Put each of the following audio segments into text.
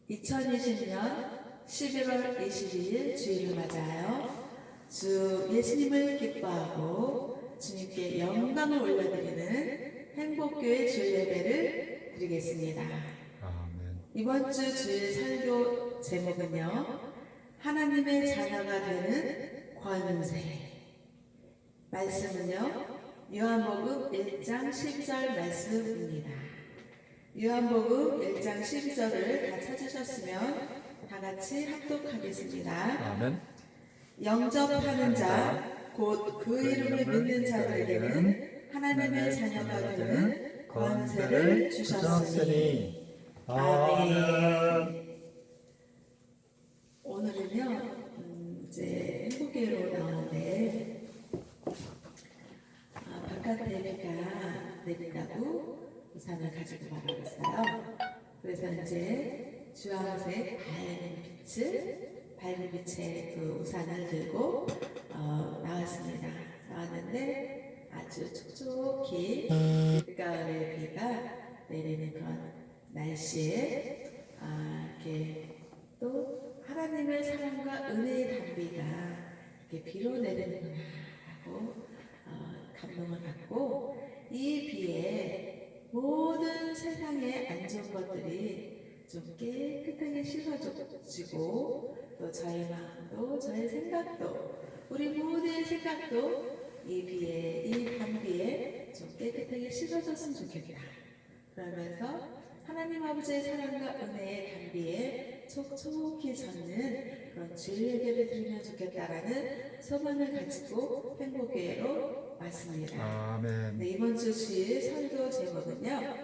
2020년 11월 22일 주일을 맞아요. 주 예수님을 기뻐하고 주님께 영광을 올려드리는 행복교회 주일 예배를 드리겠습니다. 아멘. 이번 주 주일 설교 제목은요, 하나님의 자녀가 되는 권세. 말씀은요, 요한복음 1장 10절 말씀입니다. 요한복음 1장 12절을 다 찾으셨으면 다 같이 합독하겠습니다. 아멘. 영접하는 자, 곧 그 이름을 믿는 자들에게는 하나님의 자녀가 되는 권세를 주셨으니. 아멘. 오늘은요, 이제 행복교회로 나오는데 바깥 대비가 내린다고 우산을 가지고 나가겠어요. 그래서 이제 주황색 밝은 빛의 그 우산을 들고 나왔습니다. 나왔는데 아주 촉촉히 늦가을의 비가 내리는 그런 날씨에 이렇게 또 하나님의 사랑과 은혜의 단비가 이렇게 비로 내리는구나 하고 감동을 받고, 이 비에 모든 세상의 안 좋은 것들이 좀 깨끗하게 씻어지고, 또 저의 마음도 저의 생각도 우리 모두의 생각도 이 비에, 이 단비에 좀 깨끗하게 씻어졌으면 좋겠다. 그러면서 하나님 아버지의 사랑과 은혜의 단비에 촉촉히 젖는 그런 주일 예배를 드리면 좋겠다라는 소망을 가지고 행복교회로 왔습니다. 아멘. 네, 이번 주 주일 설교 제목은요,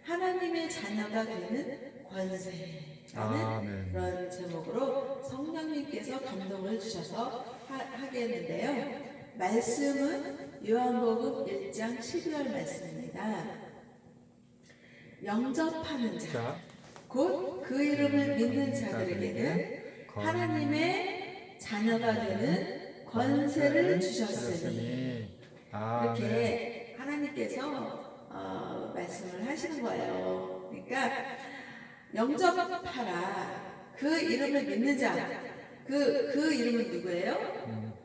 하나님의 자녀가 되는 권세라는 그런 제목으로 성령님께서 감동을 주셔서 하겠는데요. 말씀은 요한복음 1장 12절 말씀입니다. 영접하는 자, 곧 그 이름을 믿는 자들에게는 하나님의 자녀가 되는 권세를 주셨으니. 이렇게 하나님께서 말씀을 하시는 거예요. 그러니까 영접하라, 그 이름을 믿는 자, 그 이름은 누구예요?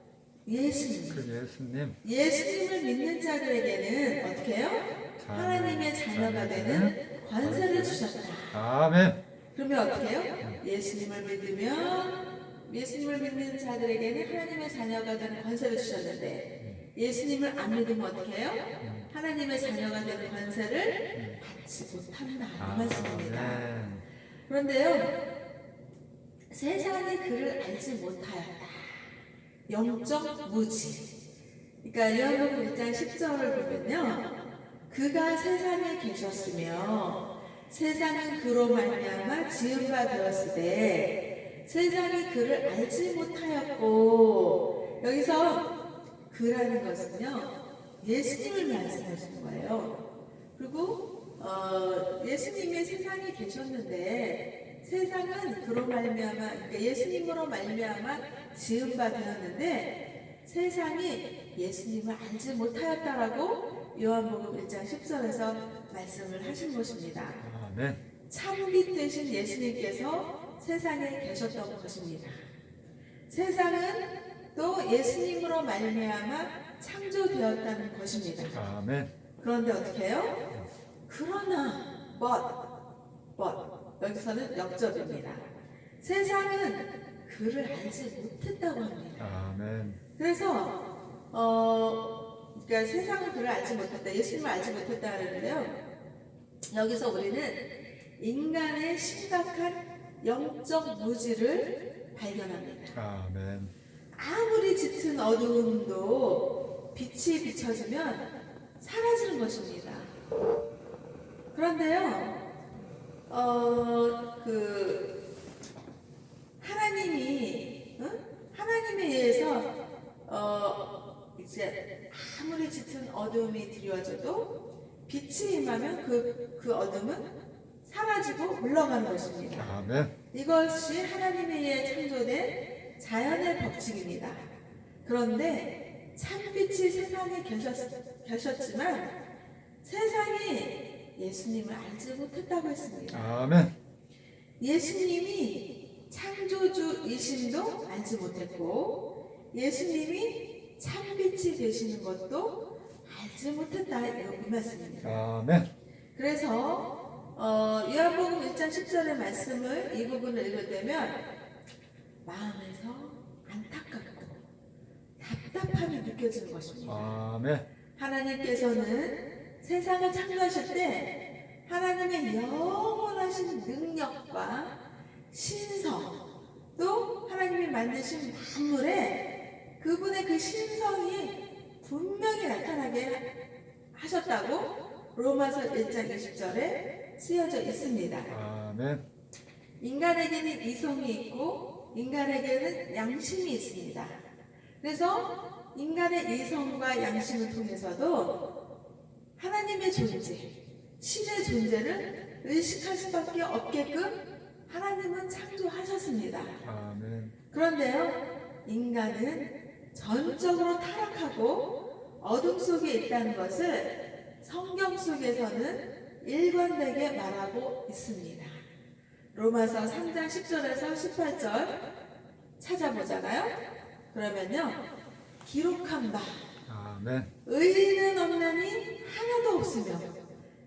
예수님. 예수님을 믿는 자들에게는 어떻게 해요? 하나님의 자녀가 되는 권세를 주셨다. 아멘. 그러면 어떻게 해요? 예수님을 믿는 자들에게는 하나님의 자녀가 되는 권세를 주셨는데, 예수님을 안 믿으면 어떻게 해요? 하나님의 자녀가 되는 권세를 받지 못한다, 이 말씀입니다. 그런데요, 세상이 그를 알지 못하였다. 영적 무지. 그러니까 요한복음 1장 10절을 보면요, 그가 세상에 계셨으며 세상은 그로 말미암아 지은 바 되었으되 세상이 그를 알지 못하였고, 여기서 그라는 것은요, 예수님을 말씀하시는 거예요. 그리고 예수님이 세상에 계셨는데 세상은 그로 말미암아, 그러니까 예수님으로 말미암아 지은 바 되었는데 세상이 예수님을 알지 못하였다라고 요한복음 1장 10절에서 말씀을 하신 것입니다. 아멘. 참빛 되신 예수님께서 세상에 계셨던 것입니다. 세상은 또 예수님으로 말미암아 창조되었다는 것입니다. 아멘. 그런데 어떻게 해요? 그러나 but 여기서는 역접입니다. 세상은 그를 알지 못했다고 합니다. 아멘. 그래서 그러니까 세상은 그를 알지 못했다, 예수님을 알지 못했다 그러는데요, 여기서 우리는 인간의 심각한 영적 무지를 발견합니다. 아멘. 아무리 짙은 어두움도 빛이 비춰지면 사라지는 것입니다. 그런데요, 하나님에 의해서 이제 아무리 짙은 어둠이 드리워져도 빛이 임하면 그 어둠은 사라지고 물러가는 것입니다. 아멘. 이것이 하나님에 의해 창조된 자연의 법칙입니다. 그런데 참빛이 세상에 계셨지만 세상이 예수님을 알지 못했다고 했습니다. 아멘. 예수님이 창조주이심도 알지 못했고 예수님이 참빛이 되시는 것도 알지 못했다. 이 말씀입니다. 아멘. 그래서 요한복음 1장 10절의 말씀을 이 부분을 읽을 때면 마음에서 안타깝고 답답함이 느껴지는 것입니다. 아멘. 하나님께서는 세상을 창조하실 때 하나님의 영원하신 능력과 신성 또 하나님이 만드신 만물에 그분의 그 신성이 분명히 나타나게 하셨다고 로마서 1장 20절에 쓰여져 있습니다. 아멘. 인간에게는 이성이 있고 인간에게는 양심이 있습니다. 그래서 인간의 이성과 양심을 통해서도 하나님의 존재, 신의 존재를 의식할 수밖에 없게끔 하나님은 창조하셨습니다. 아멘. 그런데요, 인간은 전적으로 타락하고 어둠 속에 있다는 것을 성경 속에서는 일관되게 말하고 있습니다. 로마서 3장 10절에서 18절 찾아보잖아요. 그러면요, 기록한 바 아멘. 의인은 없나니 하나도 없으며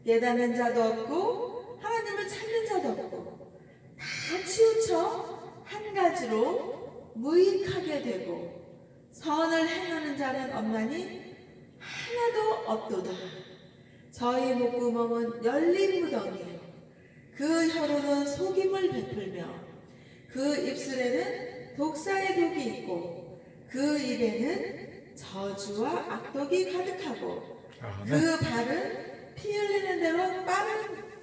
깨닫는 자도 없고 하나님을 찾는 자도 없고 다 치우쳐 한 가지로 무익하게 되고 선을 행하는 자는 없나니 하나도 없도다. 저희 목구멍은 열린 무덤이에요. 그 혀로는 속임을 베풀며 그 입술에는 독사의 독이 있고 그 입에는 저주와 악독이 가득하고 아멘. 그 발은 피 흘리는 대로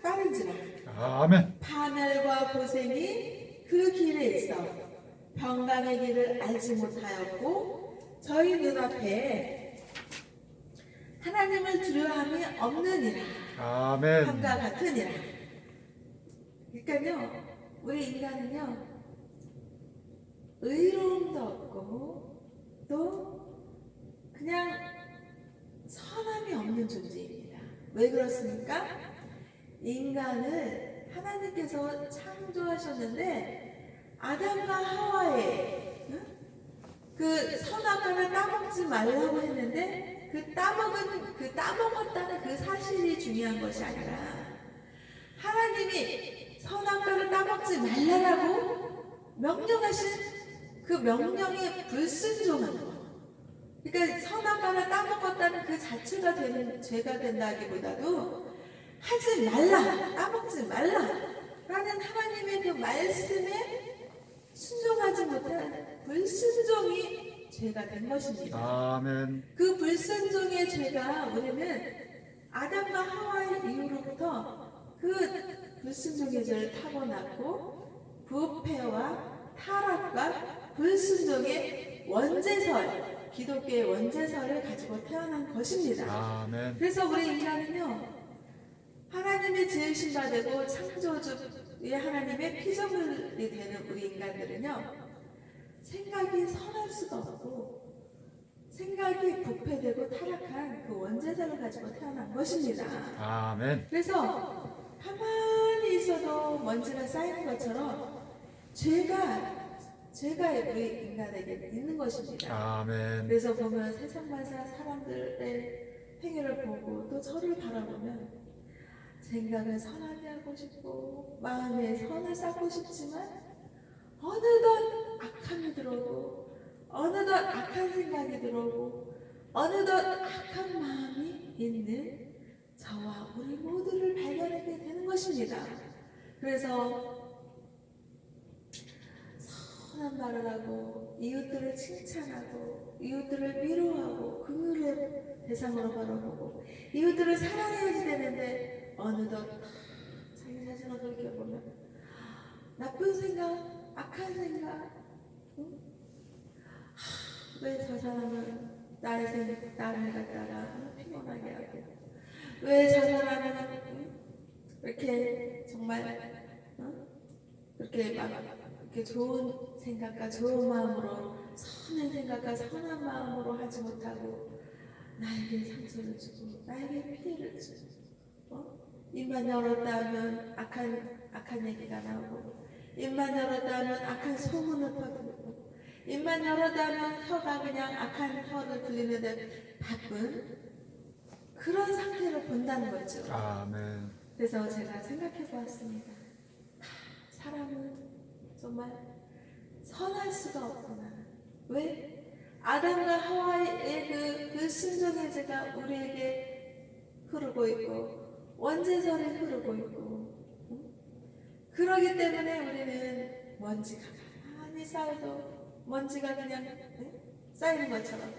빠른지라. 아멘. 파멸과 고생이 그 길에 있어 평강의 길을 알지 못하였고 저희 눈앞에 하나님을 두려워함이 없느니라. 아멘. 함과 같으니라. 그러니까요, 우리 인간은요 의로움도 없고 또 그냥 선함이 없는 존재입니다. 왜 그렇습니까? 인간을 하나님께서 창조하셨는데 아담과 하와의 그 선악과를 따먹지 말라고 했는데 그 따먹었다는 그 사실이 중요한 것이 아니라 하나님이 선악과를 따먹지 말라라고 명령하신 그 명령에 불순종한 것. 그러니까 선악과를 따먹었다는 그 자체가 죄가 된다기보다도 하지 말라, 따먹지 말라라는 하나님의 그 말씀에 순종하지 못한 불순종이 죄가 된 것입니다. 아멘. 그 불순종의 죄가 우리는 아담과 하와의 이후로부터 그 불순종의 죄를 타고났고 부패와 타락과 불순종의 원죄설, 기독교의 원죄설을 가지고 태어난 것입니다. 아멘. 그래서 우리 인간은요, 하나님의 지으신 바 되고 창조주의 하나님의 피조물이 되는 우리 인간들은요, 생각이 선할 수가 없고 생각이 부패되고 타락한 그 원죄설을 가지고 태어난 것입니다. 아멘. 그래서 가만히 있어도 먼지가 쌓이는 것처럼 죄가 우리 인간에게 있는 것입니다. 아멘. 그래서 보면 세상마다 사람들의 행위를 보고 또 저를 바라보면 생각을 선하게 하고 싶고 마음에 선을 쌓고 싶지만 어느덧 악함이 들어오고 어느덧 악한 생각이 들어오고 어느덧 악한 마음이 있는 저와 우리 모두를 발견하게 되는 것입니다. 그래서 선한 말을 하고 이웃들을 칭찬하고 이웃들을 위로하고 긍휼의 대상으로 바라보고 이웃들을 사랑해야지 되는데 어느덧 자기 자신을 돌이켜보면 나쁜 생각, 악한 생각, 왜 저 사람은 나를 갖다가 피곤하게 하고 왜 저 사람은 이렇게 정말 그렇게 막 이렇게 좋은 생각과 좋은 마음으로 선한 생각과 선한 마음으로 하지 못하고 나에게 상처를 주고 나에게 피해를 주고 입만 열었다 하면 악한 악한 얘기가 나오고, 입만 열었다 하면 악한 소문을 퍼뜨리고, 입만 열었다 하면 혀가 그냥 악한 혀를 들리는데 바쁜 그런 상태를 본다는 거죠. 아멘. 그래서 제가 생각해 보았습니다. 사람은 정말 선할 수가 없구나. 왜? 아담과 하와의 그 순종의 죄가 우리에게 흐르고 있고 원죄설이 흐르고 있고, 그러기 때문에 우리는 먼지가 많이 쌓여도 먼지가 그냥 쌓이는 것처럼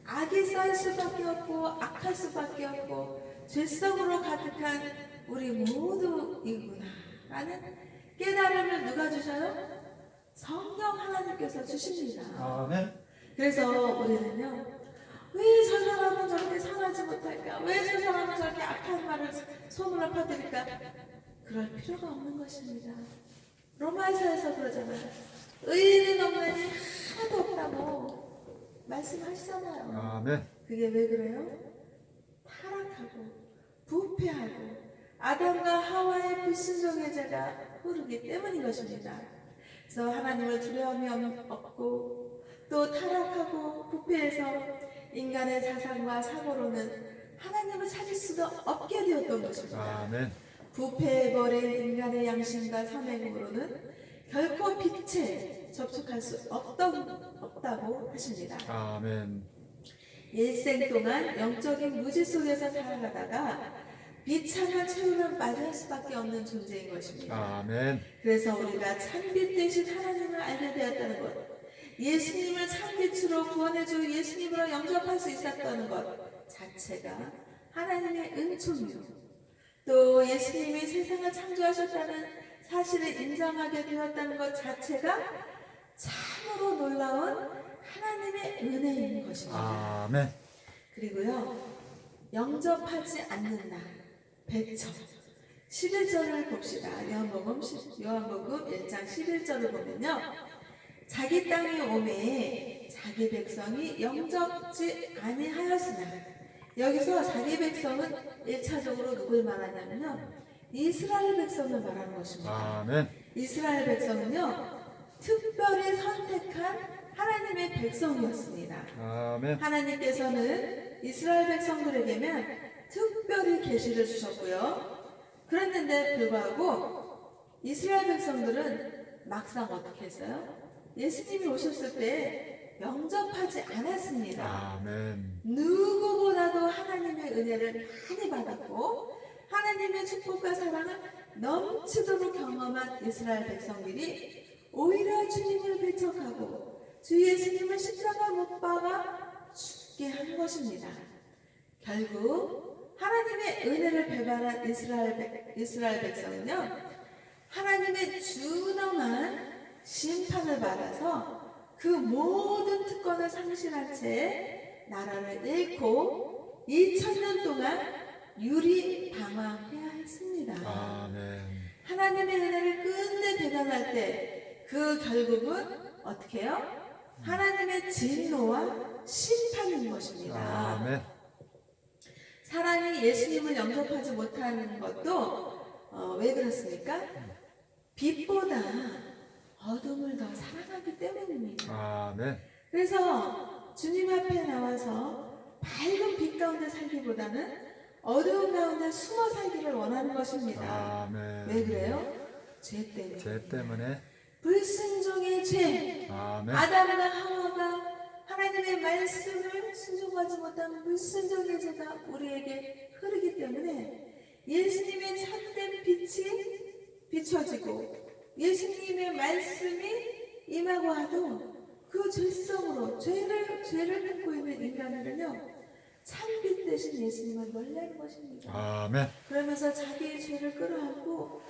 악이 쌓일 수밖에 없고 악할 수밖에 없고 죄성으로 가득한 우리 모두이구나 라는 깨달음을 누가 주셔요? 성령 하나님께서 주십니다. 아멘. 그래서 우리는요, 왜 저 사람은 저렇게 선하지 못할까? 왜 저 사람은 저렇게 악한 말을 소문을 퍼뜨릴까? 그럴 필요가 없는 것입니다. 로마서에서 그러잖아요. 의인은 없나니 하나도 없다고 말씀하시잖아요. 아멘. 그게 왜 그래요? 타락하고 부패하고 아담과 하와의 불순종의 죄가 흐르기 때문인 것입니다. 그래서 하나님을 두려움이 없고 또 타락하고 부패해서 인간의 자상과 사고로는 하나님을 찾을 수가 없게 되었던 것입니다. 아멘. 부패해버린 인간의 양심과 선행으로는 결코 빛에 접촉할 수 없다고 하십니다. 아멘. 일생 동안 영적인 무지 속에서 살아가다가 비참한 최후를 맞이할 수밖에 없는 존재인 것입니다. 아멘. 그래서 우리가 참빛 대신 하나님을 알게 되었다는 것, 예수님을 참빛으로 구원해주고 예수님으로 영접할 수 있었다는 것 자체가 하나님의 은총이요, 또 예수님이 세상을 창조하셨다는 사실을 인정하게 되었다는 것 자체가 참으로 놀라운 하나님의 은혜인 것입니다. 아멘. 그리고요, 영접하지 않는 날, 배척. 11절을 봅시다. 요한복음 1장 11절을 보면요, 자기 땅에 오매 자기 백성이 영접지 아니하였으나, 여기서 자기 백성은 1차적으로 누굴 말하냐면요, 이스라엘 백성을 말하는 것입니다. 아멘. 이스라엘 백성은요, 특별히 선택한 하나님의 백성이었습니다. 아멘. 하나님께서는 이스라엘 백성들에게는 특별히 계시를 주셨고요. 그랬는데 불구하고 이스라엘 백성들은 막상 어떻게 했어요? 예수님이 오셨을 때 영접하지 않았습니다. 아멘. 누구보다도 하나님의 은혜를 많이 받았고 하나님의 축복과 사랑을 넘치도록 경험한 이스라엘 백성들이 오히려 주님을 배척하고 주 예수님을 십자가 못 박아 죽게 한 것입니다. 결국 하나님의 은혜를 배반한 이스라엘 백성은요, 하나님의 준엄한 심판을 받아서 그 모든 특권을 상실한 채 나라를 잃고 2000년 동안 유리방황해야 했습니다. 아멘. 하나님의 은혜를 끝내 배반할 때 그 결국은 어떻게 해요? 하나님의 진노와 심판인 것입니다. 아멘. 사람이 예수님을 영접하지 못하는 것도 왜 그렇습니까? 빛보다 어둠을 더 사랑하기 때문입니다. 아멘. 그래서 주님 앞에 나와서 밝은 빛 가운데 살기보다는 어두운 가운데 숨어 살기를 원하는 것입니다. 아멘. 왜 그래요? 죄 때문에. 죄 때문에. 불순종의 죄. 아멘. 아담과 하와가 하나님의 말씀을 순종하지 못한 불순종의 죄가 우리에게 흐르기 때문에 예수님의 참된 빛이 비춰지고 예수님의 말씀이 임하고 하도 그 죄성으로 죄를 품고 있는 인간들은요, 참빛 대신 예수님을 멀리하는 것입니다. 아멘. 그러면서 자기의 죄를 끌어안고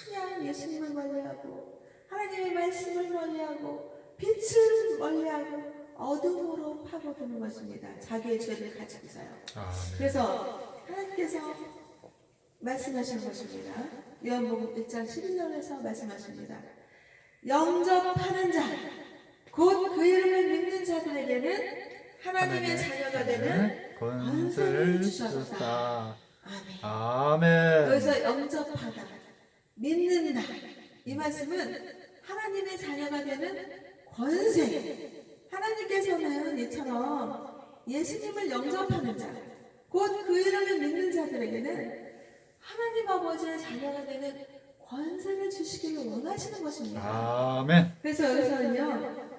그냥 예수님을 멀리하고 하나님의 말씀을 멀리하고 빛을 멀리하고 어둠으로 파고드는 것입니다. 자기의 죄를 가지고서요. 아멘. 그래서 하나님께서 말씀하시는 것입니다. 요한복음 1장 11절에서 말씀하십니다. 영접하는 자, 곧 그 이름을 믿는 자들에게는 하나님의 자녀가 되는 권세를 주셨다. 아멘. 아멘. 여기서 영접하다, 믿는다. 이 말씀은 하나님의 자녀가 되는 권세. 하나님께서는 이처럼 예수님을 영접하는 자, 곧 그 이름을 믿는 자들에게는 하나님 아버지의 자녀가 되는 권세를 주시기를 원하시는 것입니다. 아멘. 그래서 여기서는요,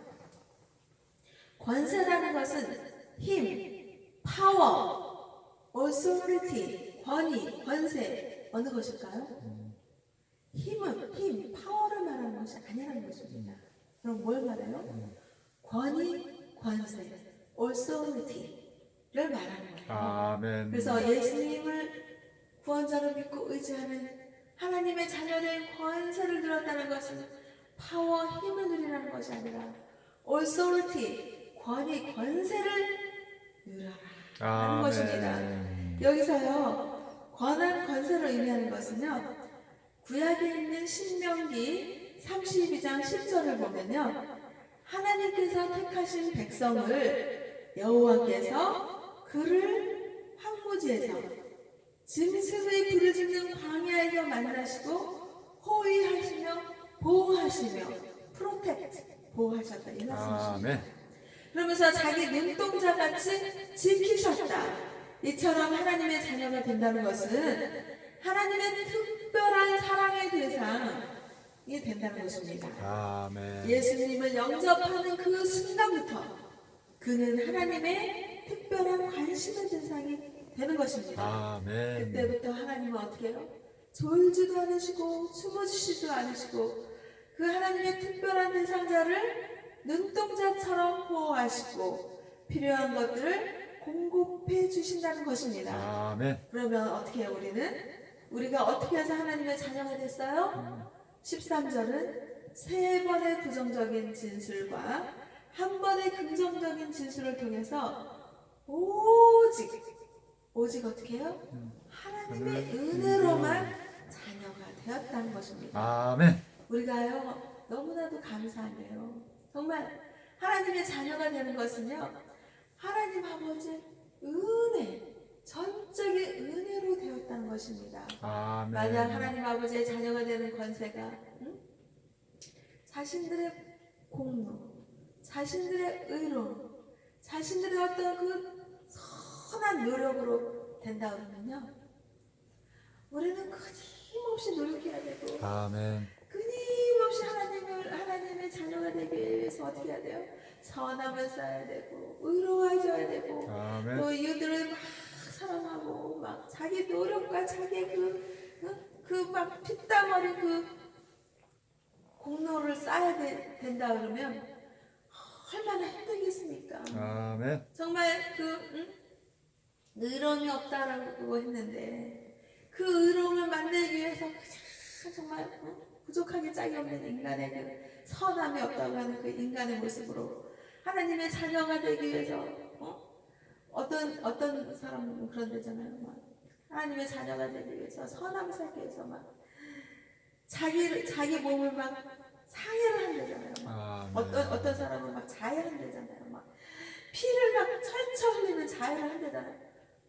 권세라는 것은 힘, 파워, authority, 권위, 권세, 어느 것일까요? 힘, 파워를 말하는 것이 아니라는 것입니다. 그럼 뭘 말해요? 권위, 권세, authority를 말하는 거예요. 아멘. 그래서 예수님을 구원자로 믿고 의지하는 하나님의 자녀된 권세를 누렸다는 것은 파워, 힘을 누리라는 것이 아니라 authority, 권위, 권세를 누려라 하는 것입니다. 여기서요, 권한, 권세를 의미하는 것은요, 구약에 있는 신명기 32장 10절을 보면요, 하나님께서 택하신 백성을 여호와께서 그를 황무지에서 짐승의 부르짖는 광야에서 만나시고 호위하시며 보호하시며 프로텍트, 보호하셨다 이 말씀이십니다. 아멘. 그러면서 자기 눈동자같이 지키셨다. 이처럼 하나님의 자녀가 된다는 것은 하나님의 특별한 사랑의 대상이 된다는 것입니다. 아멘. 예수님을 영접하는 그 순간부터 그는 하나님의 특별한 관심의 대상이 되는 것입니다. 아멘. 그때부터 하나님은 어떻게 해요? 졸지도 않으시고 숨어주시지도 않으시고 그 하나님의 특별한 대상자를 눈동자처럼 보호하시고 필요한 것들을 공급해 주신다는 것입니다. 아멘. 그러면 어떻게 해요? 우리가 어떻게 해서 하나님의 자녀가 됐어요? 13절은 3번의 부정적인 진술과 1번의 긍정적인 진술을 통해서 오직 어떻게 해요? 하나님의 은혜로만 자녀가 되었다는 것입니다. 아멘. 우리가요, 너무나도 감사한데요, 정말 하나님의 자녀가 되는 것은요, 하나님 아버지의 은혜, 전적인 은혜로 되었다는 것입니다. 아멘. 만약 하나님 아버지의 자녀가 되는 권세가 자신들의 공로, 자신들의 의로, 자신들의 어떤 그 선한 노력으로 된다 그러면요, 우리는 끊임없이 노력해야 되고 아멘. 끊임없이 하나님의 자녀가 되기 위해서 어떻게 해야 돼요? 선함을 쌓아야 되고 의로워져야 되고 아멘. 또 이웃들을 막 사랑하고 막 자기 노력과 자기 그 막 피땀 어린 그 공로를 쌓아야 된다 그러면 얼마나 힘들겠습니까? 아멘. 정말 의로움이 없다라고 했는데 그 의로움을 만들기 위해서 정말 부족하게 짝이 없는 인간의 그 선함이 없다고 하는 그 인간의 모습으로 하나님의 자녀가 되기 위해서 어떤 사람은 그런 데잖아요. 막 하나님의 자녀가 되기 위해서 선함을 쌓기 위해서 막 자기 몸을 막 상해를 한대잖아요. 어떤 사람은 막 자해한대잖아요. 막 피를 막 철철 흘리는 자해를 한대잖아요.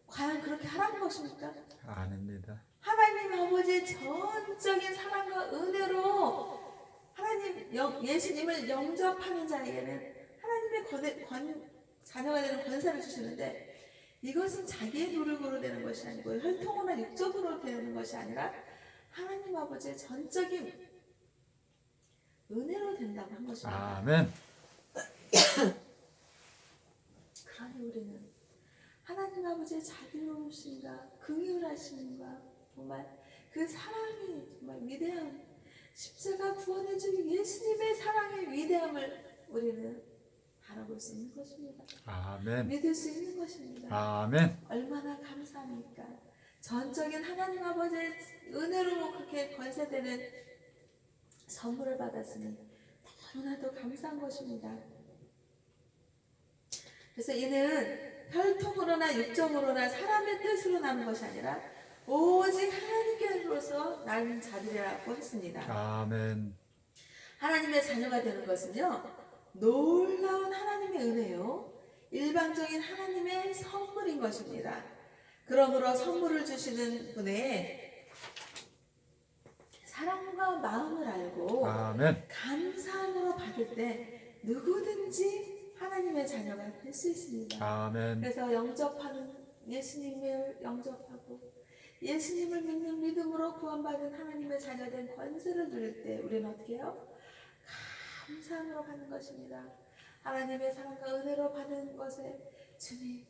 과연 그렇게 하라는 것입니까? 아닙니다. 하나님 아버지의 전적인 사랑과 은혜로 예수님을 영접하는 자에게는 하나님의 자녀가 되는 권세를 주시는데, 이것은 자기의 노력으로 되는 것이 아니고 혈통이나 육적으로 되는 것이 아니라 하나님 아버지의 전적인 은혜로 된다고 한 것입니다. 아멘. 그러니 우리는 하나님 아버지의 자비로우심과 긍휼하심과 정말 그 사랑이 정말 위대한 십자가 구원해주는 예수님의 사랑의 위대함을 우리는 바라볼 수 있는 것입니다. 아멘. 믿을 수 있는 것입니다. 아멘. 얼마나 감사합니까? 전적인 하나님 아버지의 은혜로 그렇게 권세되는 선물을 받았으니 너무나도 감사한 것입니다. 그래서 이는 혈통으로나 육정으로나 사람의 뜻으로 나는 것이 아니라 오직 하나님께로서 난 자들이라고 했습니다. 아멘. 하나님의 자녀가 되는 것은요, 놀라운 하나님의 은혜요, 일방적인 하나님의 선물인 것입니다. 그러므로 선물을 주시는 분의 사랑과 마음을 알고 아멘. 감사함으로 받을 때 누구든지 하나님의 자녀가 될 수 있습니다. 아멘. 그래서 영접하는 예수님을 영접하고 예수님을 믿는 믿음으로 구원받은 하나님의 자녀된 권세를 누릴 때 우리는 어떻게 해요? 감사함으로 받는 것입니다. 하나님의 사랑과 은혜로 받은 것에 주님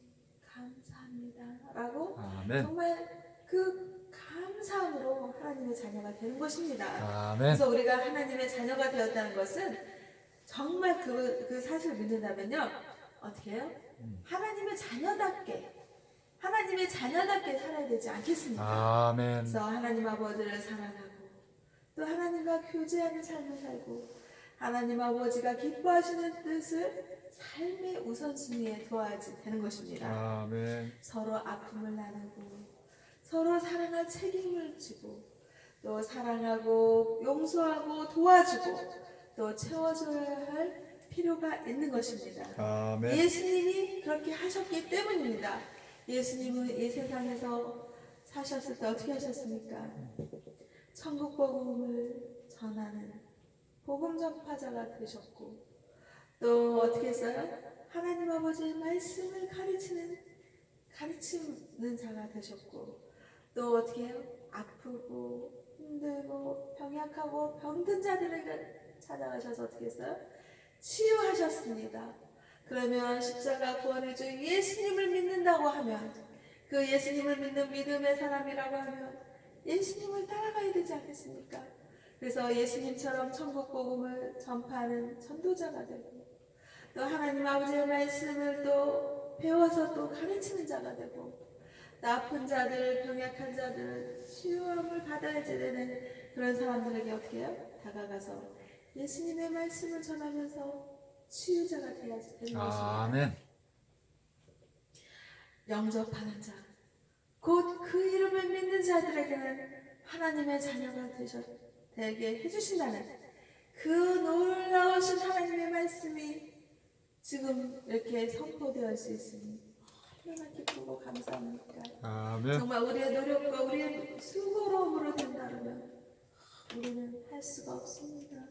감사합니다 라고 아멘. 정말 그 감사함으로 하나님의 자녀가 되는 것입니다. 아멘. 그래서 우리가 하나님의 자녀가 되었다는 것은 정말 그 사실을 믿는다면요 어떻게 해요? 하나님의 자녀답게 살아야 되지 않겠습니까? 아멘. 그래서 하나님 아버지를 사랑하고 또 하나님과 교제하는 삶을 살고 하나님 아버지가 기뻐하시는 뜻을 삶의 우선순위에 두어야 되는 것입니다. 아멘. 서로 아픔을 나누고 서로 사랑할 책임을 지고 또 사랑하고 용서하고 도와주고 또 채워줘야 할 필요가 있는 것입니다. 아멘. 예수님이 그렇게 하셨기 때문입니다. 예수님은 이 세상에서 사셨을 때 어떻게 하셨습니까? 천국 복음을 전하는 복음 전파자가 되셨고 또 어떻게 했어요? 하나님 아버지의 말씀을 가르치는 자가 되셨고 또 어떻게 해요? 아프고 힘들고 병약하고 병든 자들에게 찾아가셔서 어떻게 했어요? 치유하셨습니다. 그러면 십자가 구원의 주 예수님을 믿는다고 하면 그 예수님을 믿는 믿음의 사람이라고 하면 예수님을 따라가야 되지 않겠습니까? 그래서 예수님처럼 천국 복음을 전파하는 전도자가 되고 또 하나님 아버지의 말씀을 또 배워서 또 가르치는 자가 되고 또 아픈 자들, 병약한 자들 치유함을 받아야 되는 그런 사람들에게 어떻게 해요? 다가가서 예수님의 말씀을 전하면서 치유자가 되어야 되는 것입니다. 아멘. 영접하는 자, 곧 그 이름을 믿는 자들에게는 하나님의 자녀가 되게 해주신다는 그 놀라우신 하나님의 말씀이 지금 이렇게 선포되어 수 있으니 얼마나 기쁘고 감사합니까? 아멘. 정말 우리의 노력과 우리의 수고로움으로 된다면 우리는 할 수가 없습니다.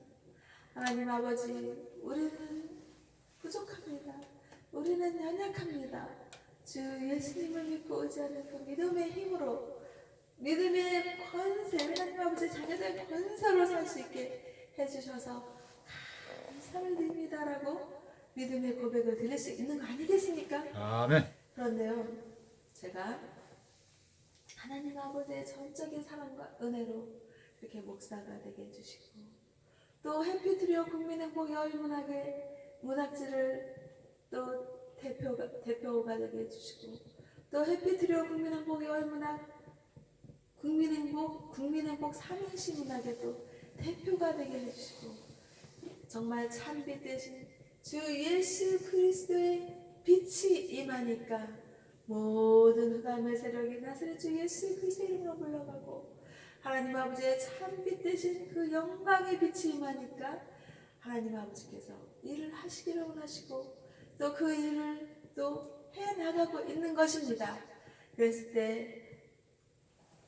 하나님 아버지, 우리는 부족합니다. 우리는 연약합니다. 주 예수님을 믿고 의지하는 그 믿음의 힘으로 믿음의 권세, 하나님 아버지 자녀들의 권세로 살 수 있게 해주셔서 감사를 드립니다라고 믿음의 고백을 드릴 수 있는 거 아니겠습니까? 아멘. 그런데요, 제가 하나님 아버지의 전적인 사랑과 은혜로 이렇게 목사가 되게 해주시고 또 해피트리오 국민행복 여의문학의 문학지를 또 대표가 되게 해주시고 또 해피트리오 국민행복 여의문학 국민행복 삼행시 문학의 또 대표가 되게 해주시고 정말 참빛 대신 주 예수 그리스도의 빛이 임하니까 모든 흑암의 세력이 나사렛 주 예수 그리스도의 이름으로 물러가고 하나님 아버지의 참빛 대신 그 영광의 빛이 임하니까 하나님 아버지께서 일을 하시기를 원하시고 또 그 일을 또 해나가고 있는 것입니다. 그랬을 때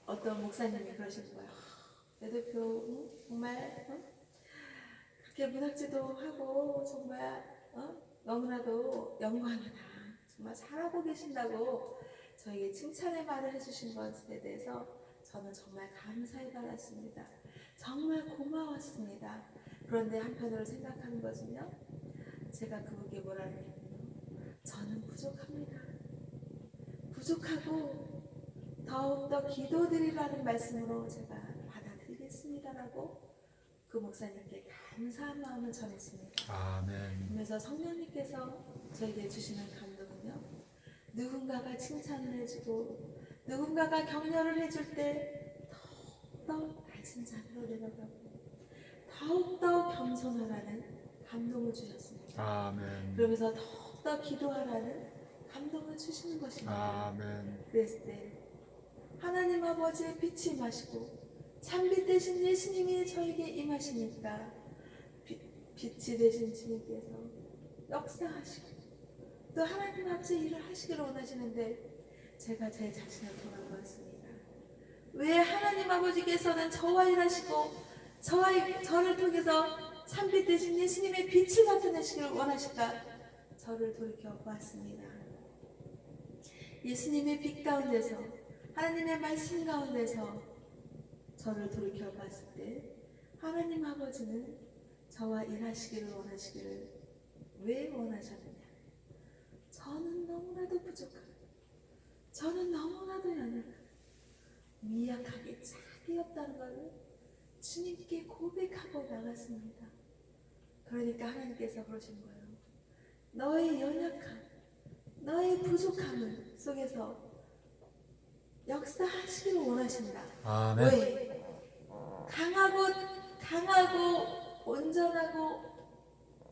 어떤 목사님이 그러시는 거예요. 내 대표 정말 그렇게 문학지도 하고 정말 너무나도 영광이다. 정말 잘하고 계신다고 저에게 칭찬의 말을 해주신 것에 대해서 저는 정말 감사히 받았습니다. 정말 고마웠습니다. 그런데 한편으로 생각하는 것은요. 제가 그분께 뭐라는 거예요? 저는 부족합니다. 부족하고 더욱더 기도드리라는 말씀으로 제가 받아들이겠습니다라고 그 목사님께 감사한 마음을 전했습니다. 아멘. 그래서 성령님께서 저에게 주시는 감동은요. 누군가가 칭찬을 해주고 누군가가 격려를 해줄 때 더욱더 낮은 자리로 내려가고 더욱더 겸손하라는 감동을 주셨습니다. 아멘. 그러면서 더욱더 기도하라는 감동을 주시는 것입니다. 아멘. 그랬을 때 하나님 아버지의 빛이 임하시고 참빛 대신 예수님이 저에게 임하시니까 빛이 되신 주님께서 역사하시고 또 하나님 아버지 일을 하시기를 원하시는데 제가 제 자신을 돌아보았습니다. 왜 하나님 아버지께서는 저와 일하시고 저를 통해서 참빛 대신 예수님의 빛을 나타내시기를 원하실까? 저를 돌이켜 보았습니다. 예수님의 빛 가운데서, 하나님의 말씀 가운데서 저를 돌이켜 봤을 때 하나님 아버지는 저와 일하시기를 원하시기를 왜 원하셨느냐? 저는 너무나도 부족하고, 저는 너무나도 연약하고, 미약하게 짝이 없다는 것을 주님께 고백하고 나갔습니다. 그러니까 하나님께서 그러신 거예요. 너의 연약함, 너의 부족함을 속에서 역사하시기를 원하신다. 아멘. 왜? 강하고 온전하고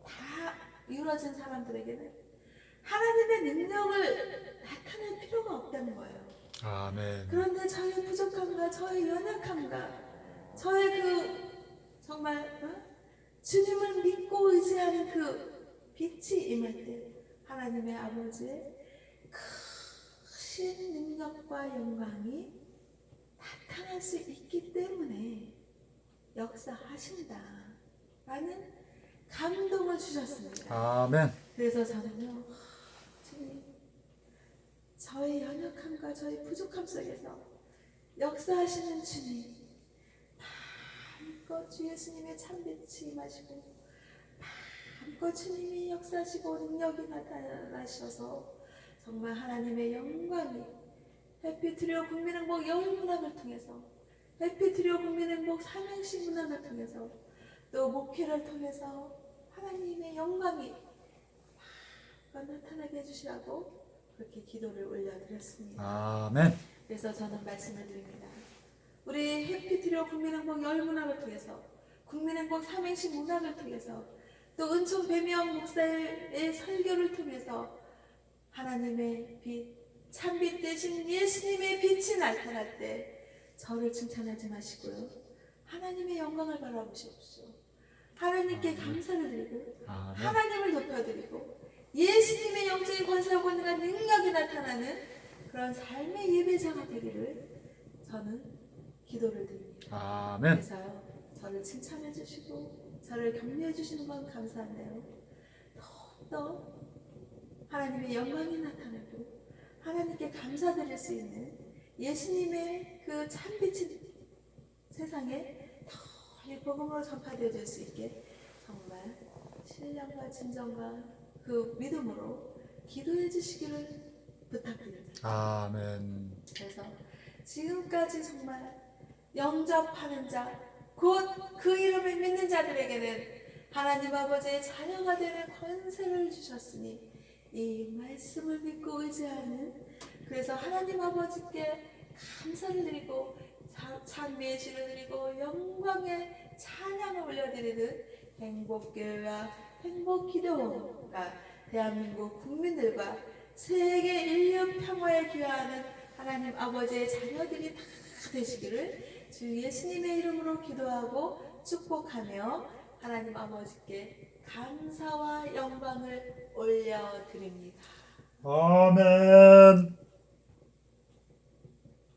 다 이루어진 사람들에게는 하나님의 능력을 나타낼 필요가 없다는 거예요. 아멘. 그런데 저의 부족함과 저의 연약함과 저의 정말 주님을 믿고 의지하는 빛이 임할 때 하나님의 아버지의 크신 능력과 영광이 나타날 수 있기 때문에 역사하신다 라는 감동을 주셨습니다. 아멘. 그래서 저는요, 주님, 저의 연약함과 저의 부족함 속에서 역사하시는 주님, 마음껏 주 예수님의 참빛이 임하시고 마음껏 주님이 역사하시고 능력이 나타나셔서 정말 하나님의 영광이 해피트리오 국민행복 여인문학을 통해서, 해피트리오 국민행복 삼행시 문학을 통해서, 또 목회를 통해서 하나님의 영광이 나타나게 해주시라고 그렇게 기도를 올려드렸습니다. 아멘. 그래서 저는 말씀을 드립니다. 우리 해피트리오 국민행복 여인문학을 통해서, 국민행복 삼행시 문학을 통해서, 또 은총 배명 목사의 설교를 통해서 하나님의 빛, 참빛 대신 예수님의 빛이 나타날 때 저를 칭찬하지 마시고요, 하나님의 영광을 바라보십시오. 하나님께 감사를 드리고 아멘. 하나님을 높여드리고 예수님의 영적인 권세와 권능과 능력이 나타나는 그런 삶의 예배자가 되기를 저는 기도를 드립니다. 아멘. 그래서요, 저를 칭찬해 주시고 저를 격려해 주시는 건 감사한데요, 더욱더 하나님의 영광이 나타나고 하나님께 감사드릴 수 있는 예수님의 그 참빛이 세상에 더 이 복음으로 전파되어질 수 있게 정말 신령과 진정과 그 믿음으로 기도해 주시기를 부탁드립니다. 아멘. 그래서 지금까지 정말 영접하는 자, 곧 그 이름을 믿는 자들에게는 하나님 아버지의 자녀가 되는 권세를 주셨으니 이 말씀을 믿고 의지하는, 그래서 하나님 아버지께 감사를 드리고 찬미의 시를 드리고 영광의 찬양을 올려드리는 행복교회와 행복기도가 대한민국 국민들과 세계 인류 평화에 기여하는 하나님 아버지의 자녀들이 다 되시기를 주 예수님의 이름으로 기도하고 축복하며 하나님 아버지께 감사와 영광을 올려드립니다. 아멘.